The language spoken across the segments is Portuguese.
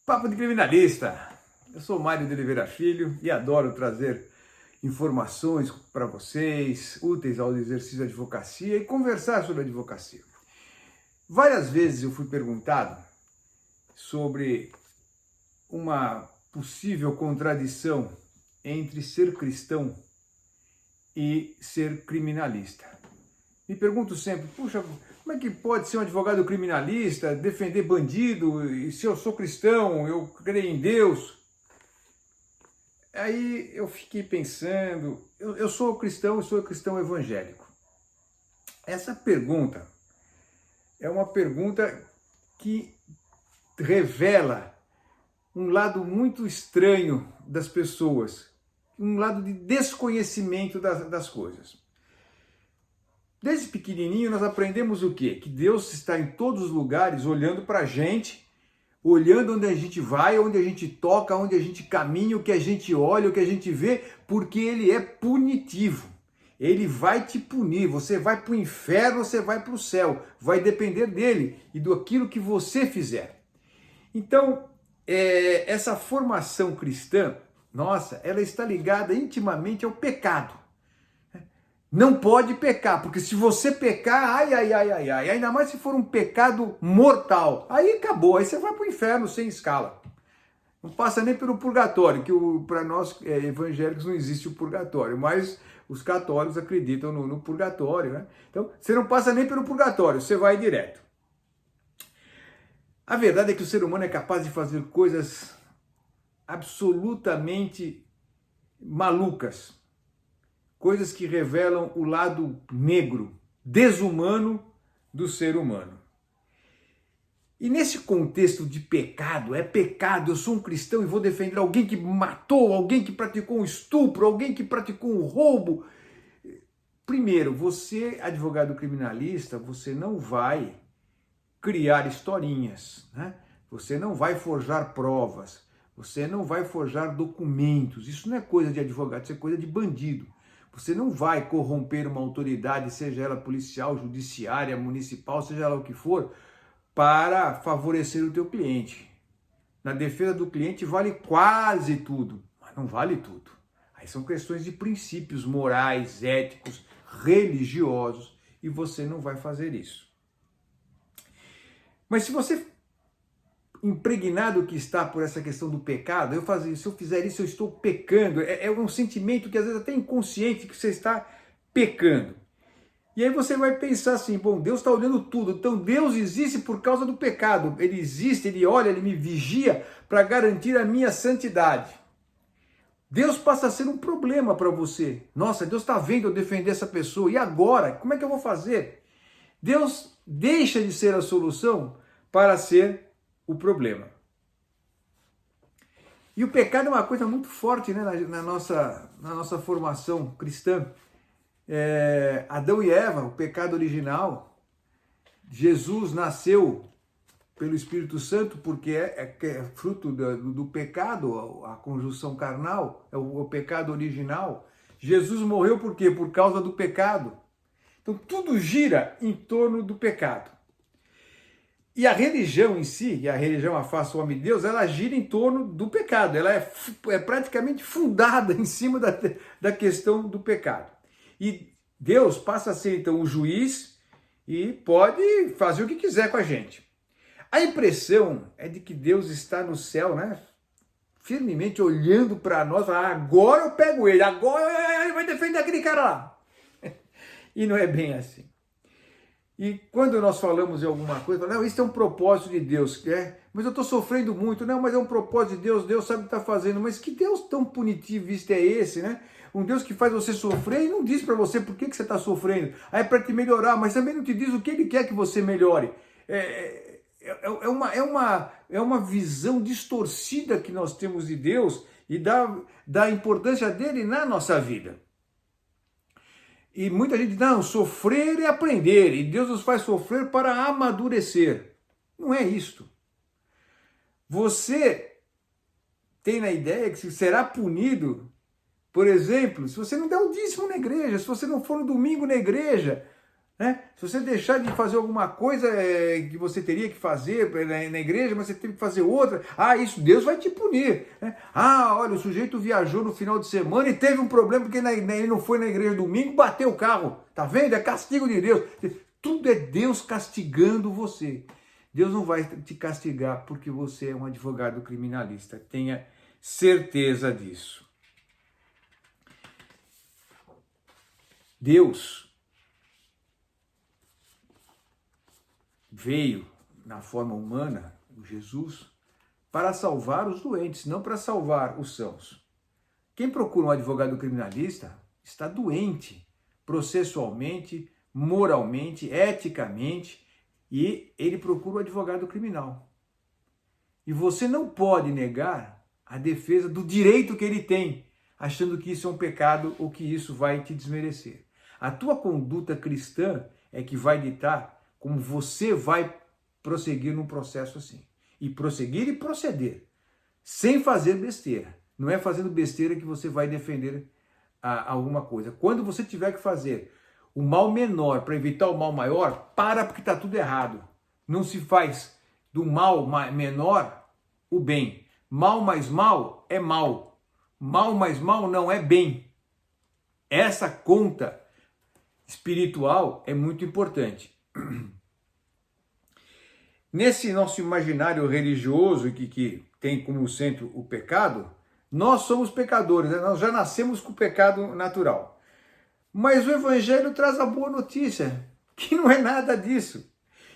Papo de Criminalista. Eu sou Mário de Oliveira Filho e adoro trazer informações para vocês, úteis ao exercício da advocacia e conversar sobre a advocacia. Várias vezes eu fui perguntado sobre uma possível contradição entre ser cristão e ser criminalista. Me pergunto sempre, puxa, como é que pode ser um advogado criminalista, defender bandido, e se eu sou cristão, eu creio em Deus? Aí eu fiquei pensando, eu sou cristão evangélico. Essa pergunta é uma pergunta que revela um lado muito estranho das pessoas, um lado de desconhecimento das coisas. Desde pequenininho nós aprendemos o quê? Que Deus está em todos os lugares olhando para a gente, olhando onde a gente vai, onde a gente toca, onde a gente caminha, o que a gente olha, o que a gente vê, porque Ele é punitivo. Ele vai te punir, você vai para o inferno, você vai para o céu, vai depender dele e do aquilo que você fizer. Então, essa formação cristã, nossa, ela está ligada intimamente ao pecado. Não pode pecar, porque se você pecar, ai, ainda mais se for um pecado mortal, aí acabou, aí você vai para o inferno sem escala. Não passa nem pelo purgatório, que para nós evangélicos não existe o purgatório, mas os católicos acreditam no purgatório, né? Então, você não passa nem pelo purgatório, você vai direto. A verdade é que o ser humano é capaz de fazer coisas absolutamente malucas. Coisas que revelam o lado negro, desumano do ser humano. E nesse contexto de pecado, é pecado, eu sou um cristão e vou defender alguém que matou, alguém que praticou um estupro, alguém que praticou um roubo. Primeiro, você, advogado criminalista, você não vai criar historinhas, né? Você não vai forjar provas, você não vai forjar documentos. Isso não é coisa de advogado, isso é coisa de bandido. Você não vai corromper uma autoridade, seja ela policial, judiciária, municipal, seja ela o que for, para favorecer o teu cliente. Na defesa do cliente vale quase tudo, mas não vale tudo. Aí são questões de princípios morais, éticos, religiosos, e você não vai fazer isso. Mas se você impregnado que está por essa questão do pecado, se eu fizer isso, eu estou pecando. É um sentimento que às vezes até inconsciente que você está pecando. E aí você vai pensar assim, bom, Deus está olhando tudo, então Deus existe por causa do pecado. Ele existe, Ele olha, Ele me vigia para garantir a minha santidade. Deus passa a ser um problema para você. Nossa, Deus está vendo eu defender essa pessoa, e agora? Como é que eu vou fazer? Deus deixa de ser a solução para ser o problema. E o pecado é uma coisa muito forte, né, na nossa formação cristã. Adão e Eva, o pecado original. Jesus nasceu pelo Espírito Santo porque é fruto do pecado, a conjunção carnal, é o pecado original. Jesus morreu por quê? Por causa do pecado. Então tudo gira em torno do pecado. E a religião em si, e a religião afasta o homem de Deus, ela gira em torno do pecado. Ela é praticamente fundada em cima da questão do pecado. E Deus passa a ser então o juiz e pode fazer o que quiser com a gente. A impressão é de que Deus está no céu, né? Firmemente olhando para nós, falando, agora eu pego ele, agora ele vai defender aquele cara lá. E não é bem assim. E quando nós falamos em alguma coisa, não, isso é um propósito de Deus, mas eu estou sofrendo muito, não, mas é um propósito de Deus, Deus sabe o que está fazendo, mas que Deus tão punitivista é esse, né? Um Deus que faz você sofrer e não diz para você por que você está sofrendo, aí é para te melhorar, mas também não te diz o que Ele quer que você melhore. É uma visão distorcida que nós temos de Deus e da importância dele na nossa vida. E muita gente diz, não, sofrer é aprender, e Deus nos faz sofrer para amadurecer. Não é isto. Você tem na ideia que será punido, por exemplo, se você não der o dízimo na igreja, se você não for no domingo na igreja, né? Se você deixar de fazer alguma coisa que você teria que fazer na igreja, mas você teve que fazer outra, isso Deus vai te punir, né? Olha, o sujeito viajou no final de semana e teve um problema porque ele não foi na igreja domingo, bateu o carro, tá vendo? É castigo de Deus. Tudo é Deus castigando você. Deus não vai te castigar porque você é um advogado criminalista, tenha certeza disso. Deus veio na forma humana, o Jesus, para salvar os doentes, não para salvar os sãos. Quem procura um advogado criminalista está doente, processualmente, moralmente, eticamente, e ele procura um advogado criminal. E você não pode negar a defesa do direito que ele tem, achando que isso é um pecado ou que isso vai te desmerecer. A tua conduta cristã é que vai ditar como você vai prosseguir num processo assim. E prosseguir e proceder, sem fazer besteira. Não é fazendo besteira que você vai defender alguma coisa. Quando você tiver que fazer o mal menor para evitar o mal maior, para porque está tudo errado. Não se faz do mal menor o bem. Mal mais mal é mal. Mal mais mal não é bem. Essa conta espiritual é muito importante. Nesse nosso imaginário religioso que tem como centro o pecado, nós somos pecadores, né? Nós já nascemos com o pecado natural. Mas o Evangelho traz a boa notícia, que não é nada disso.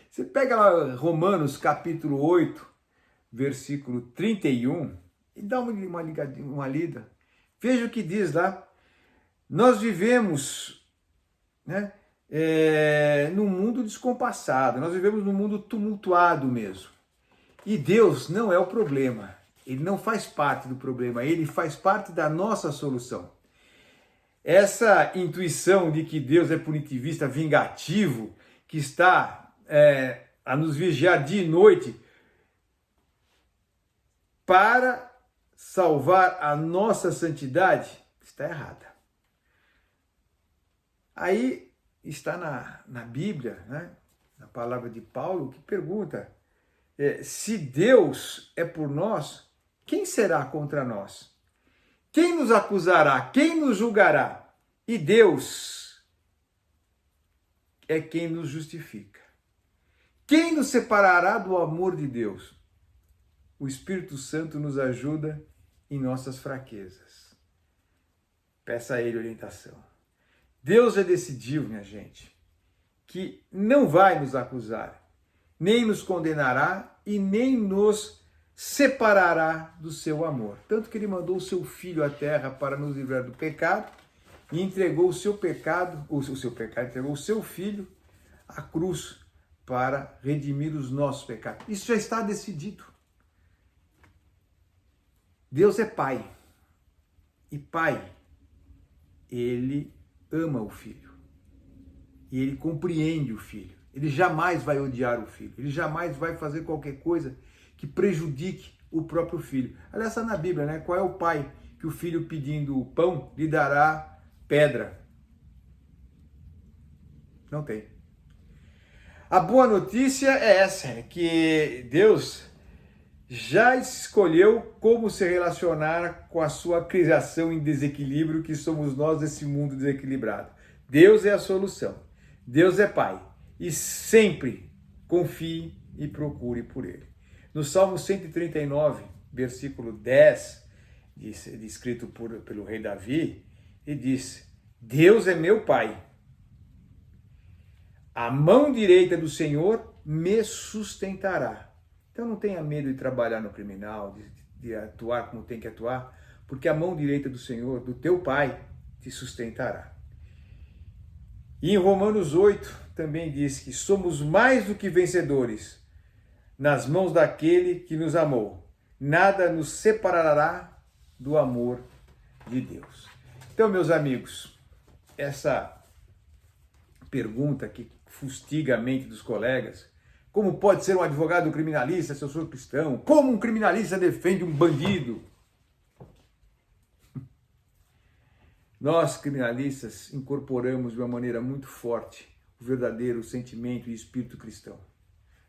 Você pega lá Romanos capítulo 8, versículo 31, e dá uma lida. Veja o que diz lá. Nós vivemos, né, num mundo descompassado, nós vivemos num mundo tumultuado mesmo. E Deus não é o problema, ele não faz parte do problema, ele faz parte da nossa solução. Essa intuição de que Deus é punitivista, vingativo, que está a nos vigiar dia e noite para salvar a nossa santidade, está errada. Aí está na Bíblia, né, na palavra de Paulo, que pergunta, se Deus é por nós, quem será contra nós? Quem nos acusará? Quem nos julgará? E Deus é quem nos justifica. Quem nos separará do amor de Deus? O Espírito Santo nos ajuda em nossas fraquezas. Peça a Ele orientação. Deus já decidiu, minha gente, que não vai nos acusar, nem nos condenará e nem nos separará do seu amor. Tanto que ele mandou o seu Filho à terra para nos livrar do pecado e entregou entregou o seu Filho à cruz para redimir os nossos pecados. Isso já está decidido. Deus é Pai. E Pai, Ele ama o Filho. E Ele compreende o Filho. Ele jamais vai odiar o Filho. Ele jamais vai fazer qualquer coisa que prejudique o próprio Filho. Aliás, está na Bíblia, né? Qual é o pai que o filho pedindo pão lhe dará pedra? Não tem. A boa notícia é essa, que Deus já escolheu como se relacionar com a sua criação em desequilíbrio, que somos nós nesse mundo desequilibrado. Deus é a solução. Deus é Pai. E sempre confie e procure por Ele. No Salmo 139, versículo 10, escrito pelo rei Davi, ele diz, Deus é meu Pai. A mão direita do Senhor me sustentará. Então não tenha medo de trabalhar no criminal, de atuar como tem que atuar, porque a mão direita do Senhor, do teu Pai, te sustentará. E em Romanos 8 também diz que somos mais do que vencedores nas mãos daquele que nos amou. Nada nos separará do amor de Deus. Então, meus amigos, essa pergunta que fustiga a mente dos colegas, como pode ser um advogado criminalista se eu sou cristão? Como um criminalista defende um bandido? Nós, criminalistas, incorporamos de uma maneira muito forte o verdadeiro sentimento e espírito cristão.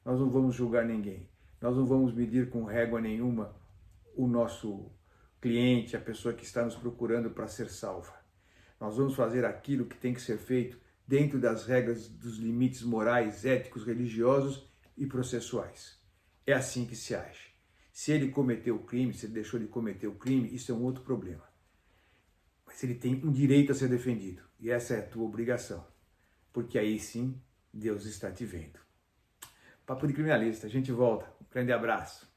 Nós não vamos julgar ninguém. Nós não vamos medir com régua nenhuma o nosso cliente, a pessoa que está nos procurando para ser salva. Nós vamos fazer aquilo que tem que ser feito dentro das regras, dos limites morais, éticos, religiosos e processuais. É assim que se age. Se ele cometeu o crime, se ele deixou de cometer o crime, isso é um outro problema. Mas ele tem um direito a ser defendido. E essa é a tua obrigação. Porque aí sim, Deus está te vendo. Papo de Criminalista. A gente volta. Um grande abraço.